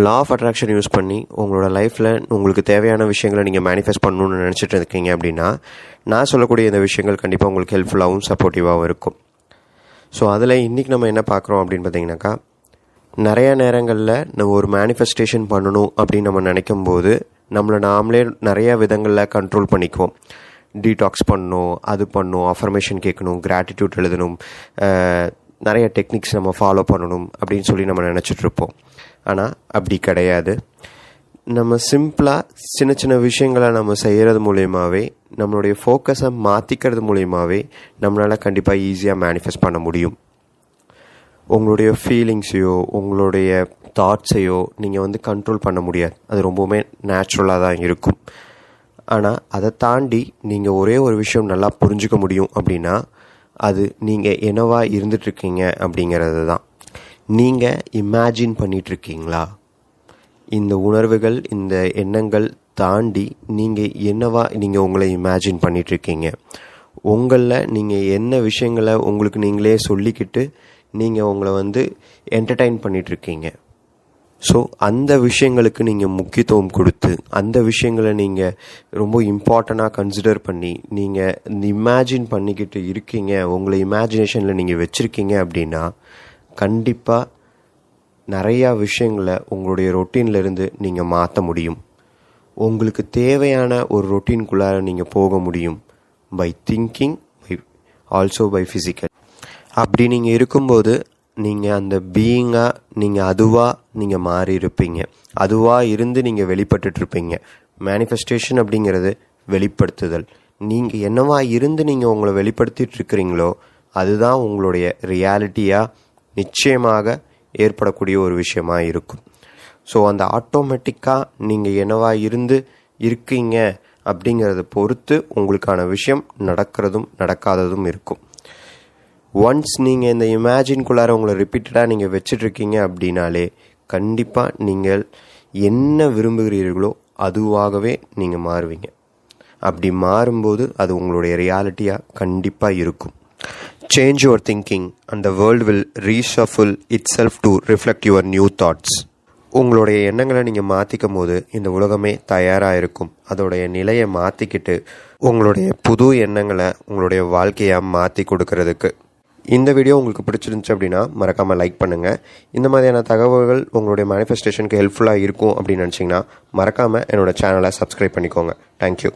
Law of attraction use பண்ணி உங்களோட லைஃப்பில் உங்களுக்கு தேவையான விஷயங்களை நீங்கள் மேனிஃபெஸ்ட் பண்ணணும்னு நினச்சிட்டு இருக்கீங்க அப்படின்னா, நான் சொல்லக்கூடிய இந்த விஷயங்கள் கண்டிப்பாக உங்களுக்கு ஹெல்ப்ஃபுல்லாகவும் சப்போர்ட்டிவாகவும் இருக்கும். ஸோ அதில் இன்றைக்கி நம்ம என்ன பார்க்குறோம் அப்படின்னு பார்த்தீங்கன்னாக்கா, நிறையா நேரங்களில் நம்ம ஒரு மேனிஃபெஸ்டேஷன் பண்ணணும் அப்படின்னு நம்ம நினைக்கும் போது நம்மளை நாமளே நிறையா விதங்களில் கண்ட்ரோல் பண்ணிக்குவோம். டீடாக்ஸ் பண்ணணும், அது பண்ணணும், அஃபர்மேஷன் கேட்கணும், கிராட்டிடியூட் எழுதணும், நிறைய டெக்னிக்ஸ் நம்ம ஃபாலோ பண்ணணும் அப்படின்னு சொல்லி நம்ம நினச்சிட்ருப்போம். ஆனால் அப்படி கிடையாது. நம்ம சிம்பிளாக சின்ன சின்ன விஷயங்களை நம்ம செய்கிறது மூலியமாகவே, நம்மளுடைய ஃபோக்கஸை மாற்றிக்கிறது மூலியமாகவே நம்மளால் கண்டிப்பாக ஈஸியாக மேனிஃபெஸ்ட் பண்ண முடியும். உங்களுடைய ஃபீலிங்ஸையோ உங்களுடைய தாட்ஸையோ நீங்கள் கண்ட்ரோல் பண்ண முடியாது. அது ரொம்பவுமே நேச்சுரலாக தான் இருக்கும். ஆனால் அதை தாண்டி நீங்கள் ஒரே ஒரு விஷயம் நல்லா புரிஞ்சுக்க முடியும் அப்படின்னா, அது நீங்கள் என்னவா இருந்துகிட்ருக்கீங்க அப்படிங்கிறது தான். நீங்கள் இமேஜின் பண்ணிகிட்ருக்கீங்களா? இந்த உணர்வுகள், இந்த எண்ணங்கள் தாண்டி நீங்கள் என்னவா நீங்கள் உங்களை இமேஜின் பண்ணிகிட்ருக்கீங்க? உங்களில் நீங்கள் என்ன விஷயங்களை உங்களுக்கு நீங்களே சொல்லிக்கிட்டு நீங்கள் உங்களை என்டர்டெயின் பண்ணிகிட்ருக்கீங்க? ஸோ அந்த விஷயங்களுக்கு நீங்கள் முக்கியத்துவம் கொடுத்து, அந்த விஷயங்களை நீங்கள் ரொம்ப இம்பார்ட்டண்ட்டாக கன்சிடர் பண்ணி நீங்கள் இமேஜின் பண்ணிக்கிட்டு இருக்கீங்க, உங்களை இமேஜினேஷனில் நீங்கள் வச்சுருக்கீங்க அப்படின்னா, கண்டிப்பாக நிறையா விஷயங்களை உங்களுடைய ரொட்டீன்லேருந்து நீங்கள் மாற்ற முடியும். உங்களுக்கு தேவையான ஒரு ரொட்டீன்குள்ளார நீங்கள் போக முடியும். By thinking, also by physical. அப்படி நீங்கள் இருக்கும்போது நீங்கள் அந்த பீயிங்காக, நீங்கள் அதுவாக நீங்கள் மாறி இருப்பீங்க. அதுவாக இருந்து நீங்கள் வெளிப்பட்டுட்ருப்பீங்க. மேனிஃபெஸ்டேஷன் அப்படிங்கிறது வெளிப்படுத்துதல். நீங்கள் என்னவா இருந்து நீங்கள் உங்களை வெளிப்படுத்திட்டு இருக்கிறீங்களோ அதுதான் உங்களுடைய ரியாலிட்டியாக நிச்சயமாக ஏற்படக்கூடிய ஒரு விஷயமாக இருக்கும். ஸோ அந்த ஆட்டோமேட்டிக்காக நீங்கள் என்னவா இருந்து இருக்கீங்க அப்படிங்கிறத பொறுத்து உங்களுக்கான விஷயம் நடக்கிறதும் நடக்காததும் இருக்கும். ஒன்ஸ் நீங்கள் இந்த இமேஜின்குள்ளார உங்களை ரிப்பீட்டடாக நீங்கள் வச்சிட்ருக்கீங்க அப்படின்னாலே கண்டிப்பாக நீங்கள் என்ன விரும்புகிறீர்களோ அதுவாகவே நீங்கள் மாறுவீங்க. அப்படி மாறும்போது அது உங்களுடைய ரியாலிட்டியாக கண்டிப்பாக இருக்கும். Change your thinking and the world will reshuffle itself to reflect your new thoughts. உங்களுடைய எண்ணங்களை நீங்கள் மாற்றிக்கும் போது இந்த உலகமே தயாராக இருக்கும். அதோடைய நிலையை மாற்றிக்கிட்டு உங்களுடைய புது எண்ணங்களை உங்களுடைய வாழ்க்கையாக மாற்றி கொடுக்கறதுக்கு. இந்த வீடியோ உங்களுக்கு பிடிச்சிருந்துச்சு அப்படின்னா மறக்காமல் லைக் பண்ணுங்கள். இந்த மாதிரியான தகவல்கள் உங்களுடைய மேனிஃபெஸ்டேஷனுக்கு ஹெல்ப்ஃபுல்லாக இருக்கும் அப்படின்னு நினச்சிங்கன்னா மறக்காமல் என்னோடய சேனலை சப்ஸ்கிரைப் பண்ணிக்கோங்க. தேங்க்யூ.